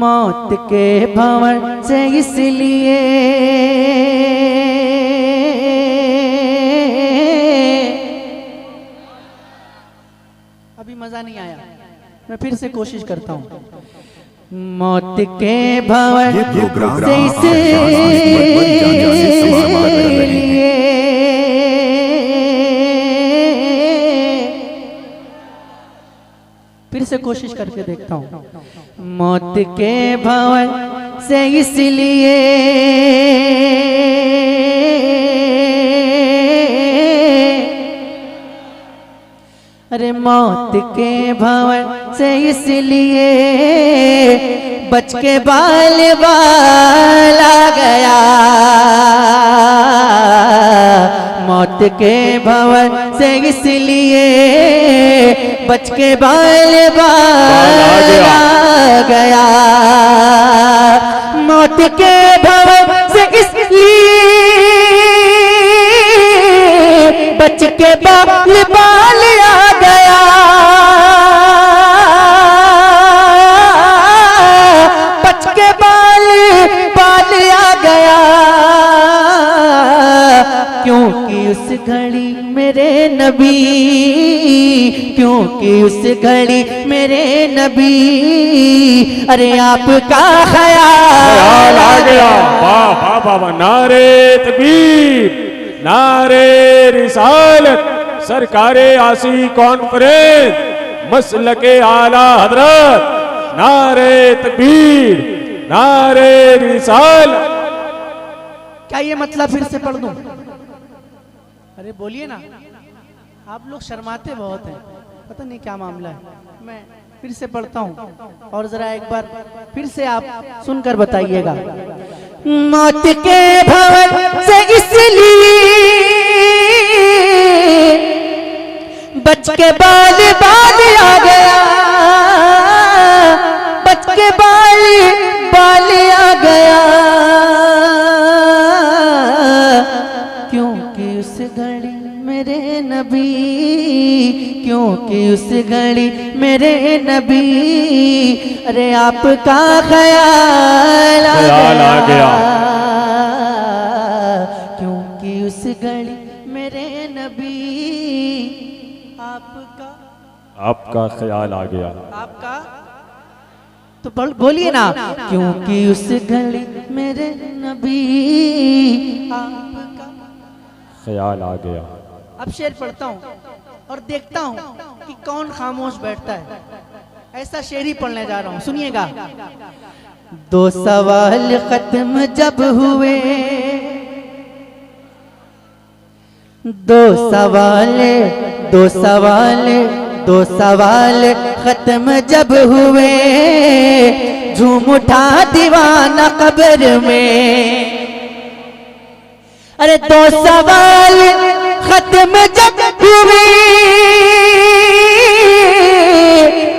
मौत के भंवर से इसलिए अभी मजा नहीं आया, मैं फिर से कोशिश करता हूँ। मौत के भंवर से इसलिए फिर से कोशिश करके देखता हूँ। मौत के भंवर से इसलिए अरे मौत के भंवर से इसलिए बच के बाल बाल आ गया। मौत के भंवर से इसलिए बच के बाल बाल आ गया। मौत के भंवर से इसलिए बच के बाल बाल आ गया। बच के बाल बाल आ गया, क्योंकि उस घड़ी मेरे नबी, क्योंकि उस घड़ी मेरे नबी अरे आपका ख्याल आ गया। वाह वाह वाह, नारे तकबीर, नारे रिसालत, सरकारे आसी कॉन्फ्रेंस, मसलके आला हजरत, नारे तकबीर, नारे रिसालत। क्या ये मतलब फिर से पढ़ दूं? अरे बोलिए ना, आप लोग शर्माते बहुत हैं, पता नहीं क्या मामला है। मैं फिर से पढ़ता हूँ और जरा एक बार फिर से आप सुनकर बताइएगा। मौत के भंवर से इसलिए बच के बाल बाल आ गया। बच के बाल बाल आ गया, क्योंकि उस घड़ी मेरे नबी, क्योंकि उस घड़ी मेरे नबी अरे आपका ख्याल आ गया। क्योंकि उस घड़ी मेरे नबी आपका ख्याल आ गया। आपका तो बोलिए ना, क्योंकि उस घड़ी मेरे नबी आपका ख्याल आ गया। अब शेर पढ़ता हूँ और देखता हूँ कि कौन खामोश बैठता है। ऐसा शेर ही पढ़ने जा रहा हूँ, सुनिएगा। दो सवाल खत्म जब हुए, दो सवाल खत्म जब हुए, झूम उठा दीवाना कब्र में। अरे दो सवाल खत्म जब हुए,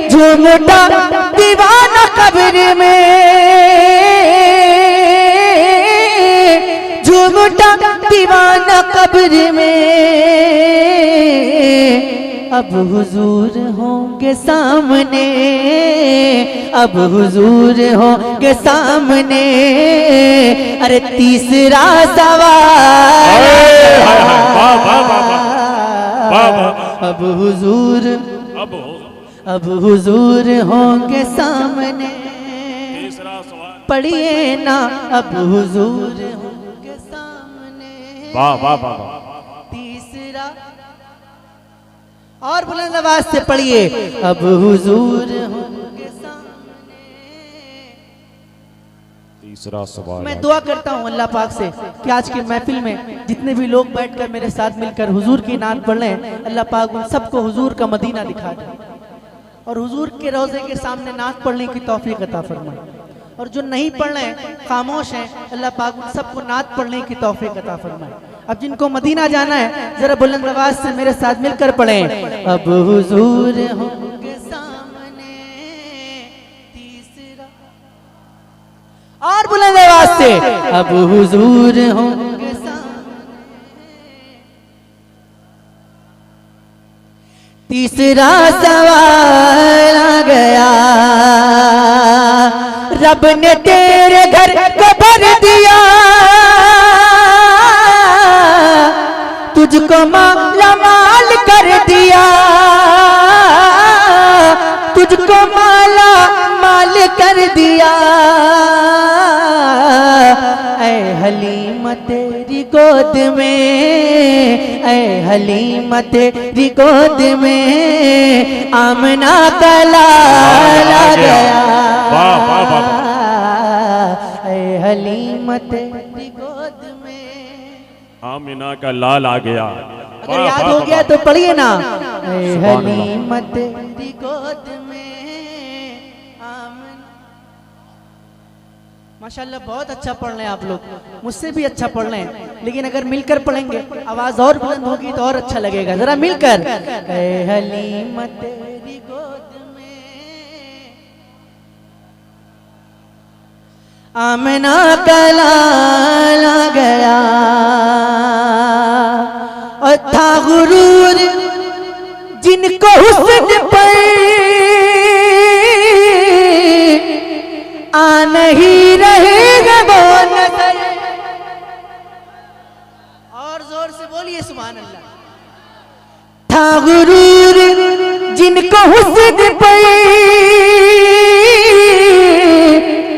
झूम उठा दीवाना कब्र में। झूम उठा दीवाना कब्र में। अब हुजूर होंगे सामने, अब हुजूर होंगे सामने। अरे तीसरा सवाल, अब हुजूर, अब हुजूर होंगे सामने। तीसरा सवाल पढ़िए ना, अब हुजूर होंगे सामने। वाह वाह वाह। तीसरा और बुलंद आवाज से पढ़िए, अब हुजूर होंगे सामने। तीसरा सवाल। मैं दुआ करता हूँ अल्लाह पाक से कि आज की महफिल में जितने भी लोग बैठकर मेरे साथ मिलकर हुजूर की नात पढ़ लें, अल्लाह पाक उन सबको हुजूर का मदीना दिखा दे और हुजूर के रोजे के सामने नात पढ़ने की तौफीक अता फरमाए। और जो नहीं पढ़ रहे हैं, खामोश हैं, अल्लाह पाक उन सबको नात पढ़ने की तौफीक अता फरमाए। अब जिनको मदीना जाना है जरा बुलंद आवाज से मेरे साथ मिलकर पढ़ें, अब हुजूर होंगे सामने। तीसरा और बुलंद आवाज से, अब हुजूर होंगे सामने। तीसरा सवाल आ गया, रब ने तेरे घर को भर दिया, तुझको माला माल कर दिया, तुझको माला माल कर दिया। ऐ हलीमा तेरी गोद में, ऐ हलीमा तेरी गोद में आमना का लाला गया। वाह वाह वाह। ऐ हलीमा तेरी गोद में आमिना का लाल आ गया। अगर याद हो गया तो पढ़िए ना। ऐ हलीमा तेरी गोद में आमना। माशाल्लाह बहुत अच्छा पढ़ रहे हैं आप लोग, मुझसे भी अच्छा पढ़ रहे हैं, लेकिन अगर मिलकर पढ़ेंगे आवाज और बुलंद होगी तो और अच्छा लगेगा। जरा मिलकर। ऐ हलीमा तेरी गोद में आमना का लाला गया, और था गुरूर जिनको हुस्न पर आ नहीं रहेगा वो नजर। और जोर से बोलिए सुभान अल्लाह। था गुरूर जिनको हुस्न पर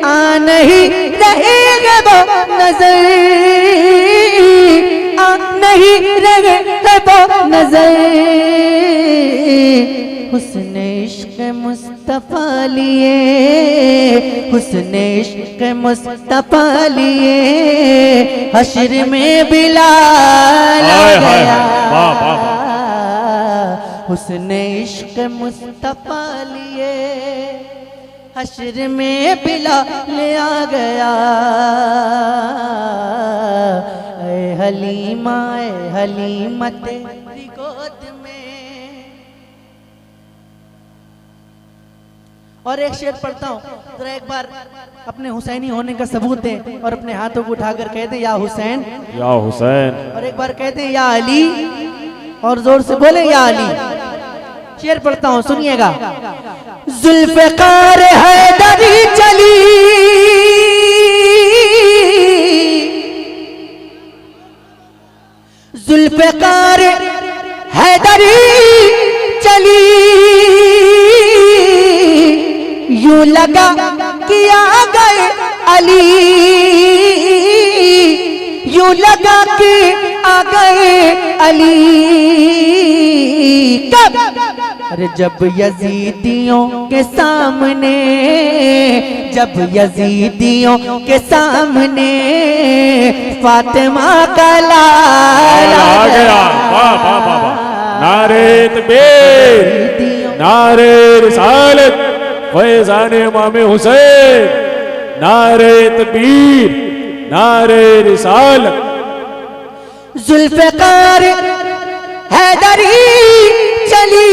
आ नहीं रहेगा वो नजर, आ नहीं रहेगा वो नजर। हुस्न इश्क मुस्तफा लिए, हुस्न इश्क मुस्तफा लिए हश्र में बिलाल गया। हुस्न इश्क मुस्तफा लिए हश्र में बिलाल आ गया। ऐ हलीमा, ऐ हलीमा तेरी गोद में। और एक शेर पढ़ता हूँ, जरा एक बार अपने हुसैनी होने का सबूत दें और अपने हाथों को उठाकर कह दें या हुसैन, या हुसैन। और एक बार कहते हैं या अली, और जोर से बोले या अली। शेर पढ़ता हूँ, सुनिएगा। जुल्फ़िकार हैदरी चली, जुल्फ़िकार हैदरी चली, यूं लगा कि आ गए अली, यूं लगा कि आ गए अली। कब? अरे जब यजीदियों के सामने, जब यजीदियों के सामने फातिमा का लाल आ गया। वाह वाह वाह वाह। नारे तकबीर, नारे रिसालत, फैज़ान इमाम हुसैन, नारे तकबीर, नारे रिसालत। जुल्फ़िकार हैदरी चली,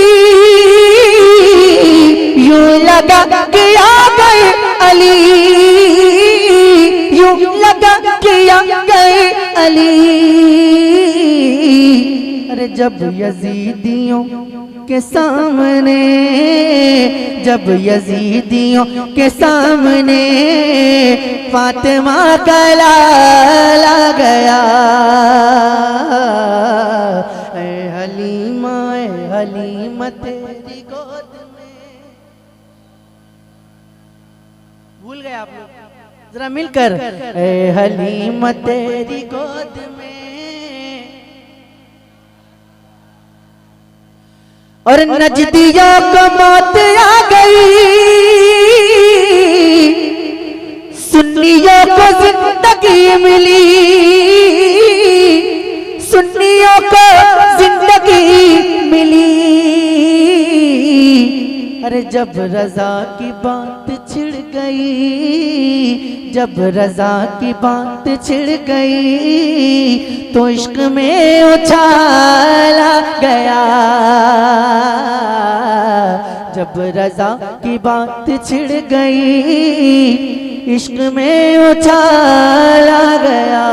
यूं लगा कि आ गए अली, यूं लगा कि आ गए अली। अरे जब यजीदियों के सामने, जब यजीदियों के सामने फातिमा का लाल आ गया। ऐ हलीमा, ऐ हलीमा तेरी गोद में। भूल गए आप लोग, जरा मिलकर। ऐ हलीमा तेरी गोद में। और नजदियों को मौत आ गई, सुन्नियों को जिंदगी मिली, सुन्नियों को जिंदगी मिली। अरे जब रजा की बात छिड़ गई, जब रजा की बात छिड़ गई तो इश्क में उछाला गया। जब रजा की बात छिड़ गई इश्क में उछाला गया।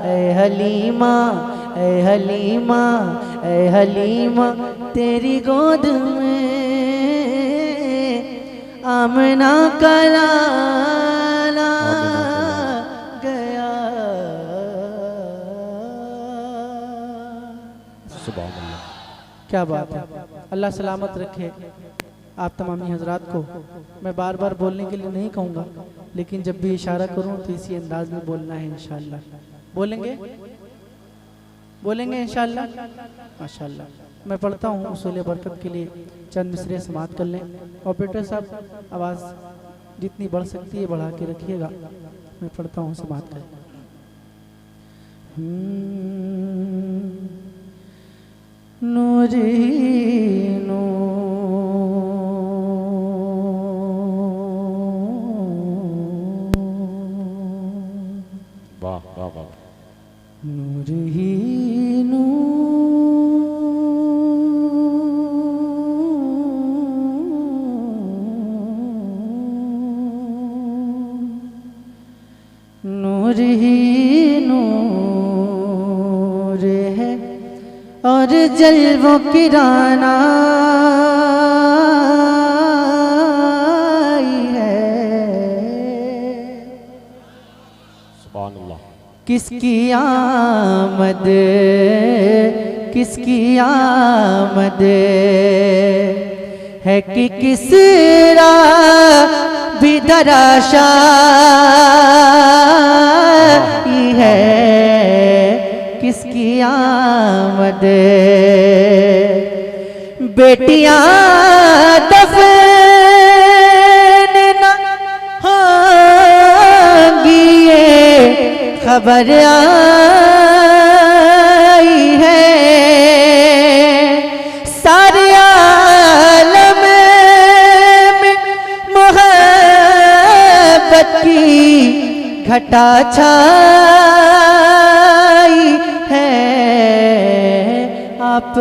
ऐ हलीमा, ऐ हलीमा, ऐ हलीमा तेरी गोद में आमना का लाला गया। सुभान अल्लाह। क्या बात है। अल्लाह सलामत रखे आप तमामी हजरात को। मैं बार बार बोलने के लिए नहीं कहूँगा, लेकिन जब भी इशारा करूँ तो इसी अंदाज में बोलना है इंशाअल्लाह। बोलेंगे बोलेंगे इंशाअल्लाह। माशाअल्लाह। मैं पढ़ता हूँ उसूल बरकत के लिए चंद मिसरे समात कर लें। ऑपरेटर साहब आवाज़ जितनी बढ़ सकती है बढ़ा के रखिएगा। मैं पढ़ता हूँ समात कर। नूर ही नूर वाह वाह वाह। नूर ही नूर ही नूर है और जलवों की राना है। सुभान अल्लाह। किसकी आमद किसकी आमद है कि किसरा भी धराशायी है। किसकी आमद बेटियां दफन न होंगी ये खबर आई है। सारे आलम में मोहब्बत की घटा छाई है। आप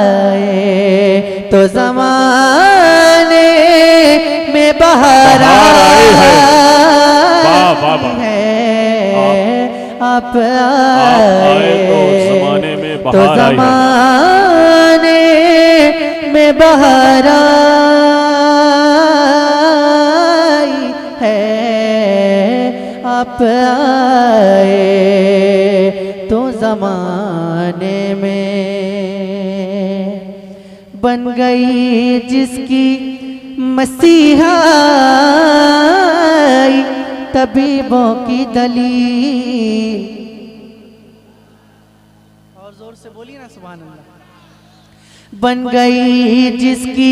आए तो ज़माने में बहार आई है। आप आए तो ज़माने में बहार आई है। आप आए तो ज़माने में बन गई जिसकी मसीहा तबीबों की दलील। और जोर से बोलिए ना सुभान अल्लाह। बन गई जिसकी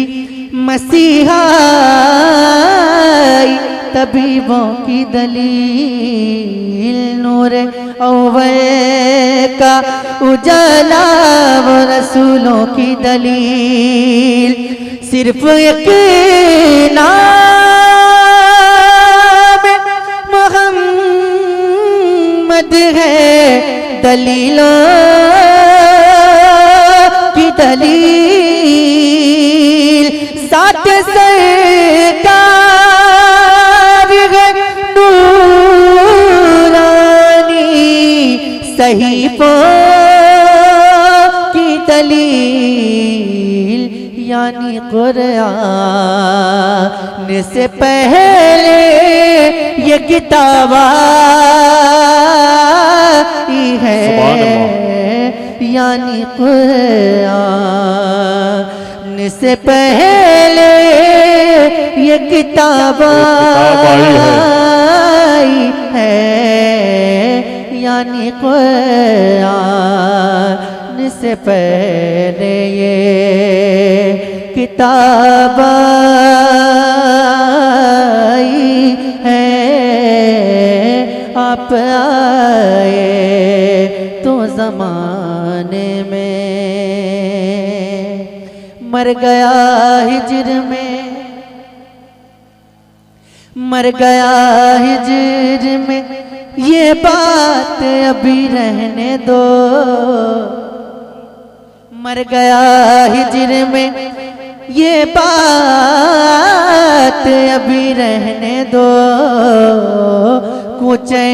मसीहा तबीबों की दलील। नूर अव्वल का उजाला वो रसूलों की दलील। सिर्फ एक नाम मोहम्मद है दलीलों की दलील। साथ सरकार है नूरानी सहीफों की दलील। यानी कुरान से पहले ये किताब आई है। यानी कुरान से पहले ये किताब आई है। यानी कुरान से पहले ये किताब आई है। आप आए तो ज़माने में मर गया हिज्र में, मर गया हिज्र में ये बात अभी रहने दो। मर गया हिज्र में ये बात अभी रहने दो। कूचे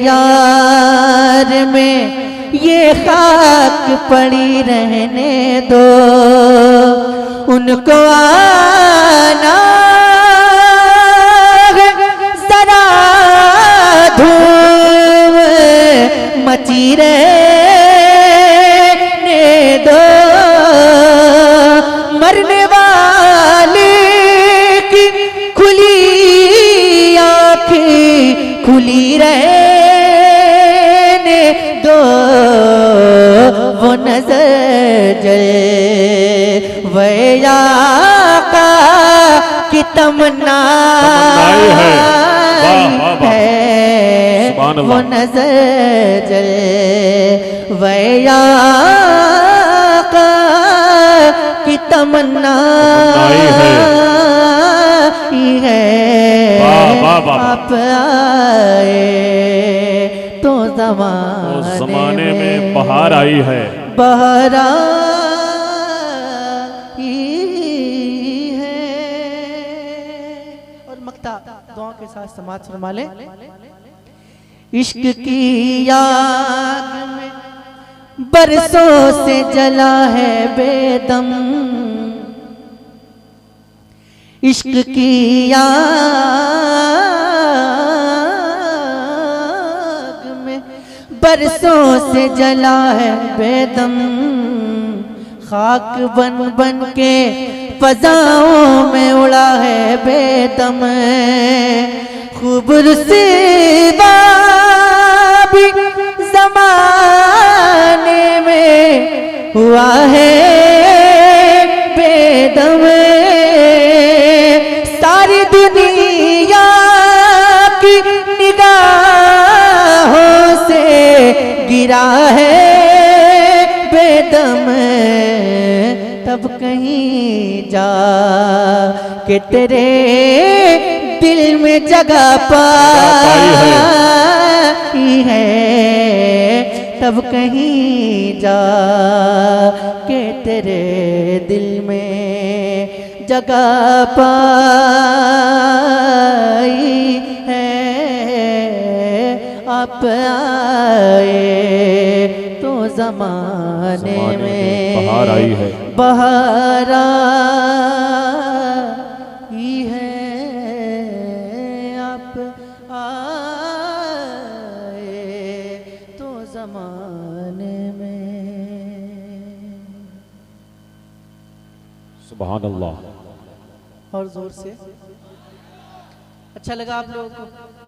यार में ये खाक पड़ी रहने दो। उनको आना जरा धूम मची रहने दो, मरने वाले की खुली आंखें खुली रहने दो, वो नजर जले वे आका की तमन्ना है, वो नजर जले वे आका की तमन्ना है। आप आए तो ज़माने में बहार आई है, बहार आई है। और मक्ता दुआ के साथ समाज फरमा ले। इश्क की याद में बरसों से जला है बेदम, इश्क की आग में बरसों से जला है बेदम, खाक बन बन के फजाओं में उड़ा है बेदम, खूब रुसवा भी ज़माने में हुआ है बेदम, सारी दुनिया की निगाहों से गिरा है बेदम, तब कहीं जा के तेरे दिल में जगह पाई है, तब कहीं जा के तेरे दिल में जगह पाई है। आप आए तो ज़माने में बहार आई है, बहार आई है। आप आए तो ज़माने में। सुभान अल्लाह। और जोर से। अच्छा लगा आप लोगों को?